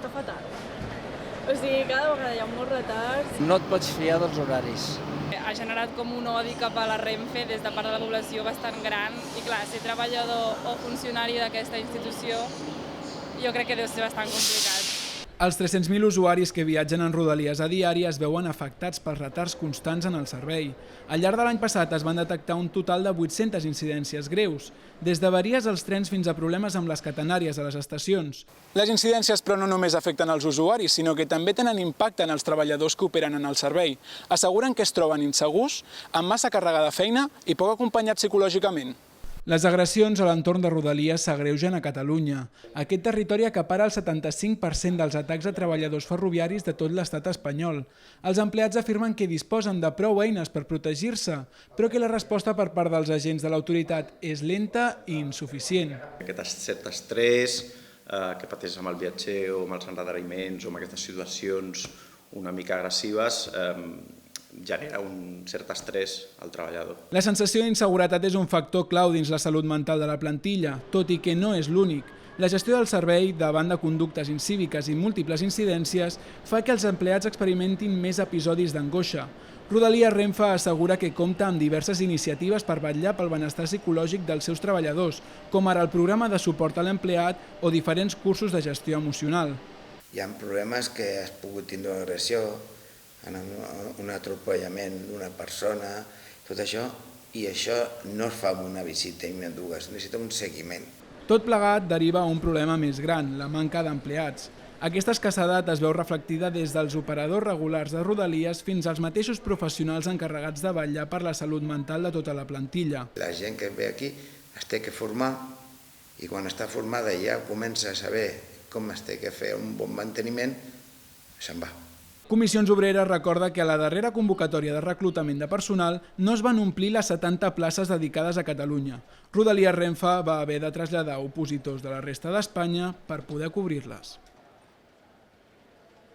està fatal. O sigui, cada vegada hi ha molts retards. No et pots fiar dels horaris. Ha generat com un odi cap a la Renfe des de part de la població bastant gran i clar, ser treballador o funcionari d'aquesta institució jo crec que deu ser bastant complicat. Els 300.000 usuaris que viatgen en Rodalies a diari es veuen afectats pels retards constants en el servei. Al llarg de l'any passat es van detectar un total de 800 incidències greus, des d'avaries als trens fins a problemes amb les catenàries a les estacions. Les incidències, però, no només afecten els usuaris, sinó que també tenen impacte en els treballadors que operen en el servei. Asseguren que es troben insegurs, amb massa càrrega de feina i poc acompanyats psicològicament. Les agressions a l'entorn de Rodalies s'agreugen a Catalunya. Aquest territori acapara el 75% dels atacs a treballadors ferroviaris de tot l'estat espanyol. Els empleats afirmen que disposen de prou eines per protegir-se, però que la resposta per part dels agents de l'autoritat és lenta i insuficient. Aquest cert estrès que pateix amb el viatger o amb els endarreriments o amb aquestes situacions una mica agressives genera un cert estrès al treballador. La sensació d'inseguretat és un factor clau dins la salut mental de la plantilla, tot i que no és l'únic. La gestió del servei, davant de conductes incíviques i múltiples incidències, fa que els empleats experimentin més episodis d'angoixa. Rodalies Renfe assegura que compta amb diverses iniciatives per vetllar pel benestar psicològic dels seus treballadors, com ara el programa de suport a l'empleat o diferents cursos de gestió emocional. Hi ha problemes que has pogut tindre una agressió, un atropellament d'una persona, tot això, i això no es fa amb una visita i amb dues, necessita un seguiment. Tot plegat deriva a un problema més gran, la manca d'empleats. Aquesta escassedat es veu reflectida des dels operadors regulars de Rodalies fins als mateixos professionals encarregats de vetllar per la salut mental de tota la plantilla. La gent que ve aquí es té que formar i quan està formada ja comença a saber com es té que fer un bon manteniment, se'n va. Comissions Obreres recorda que a la darrera convocatòria de reclutament de personal no es van omplir les 70 places dedicades a Catalunya. Rodalies Renfe va haver de traslladar opositors de la resta d'Espanya per poder cobrir-les.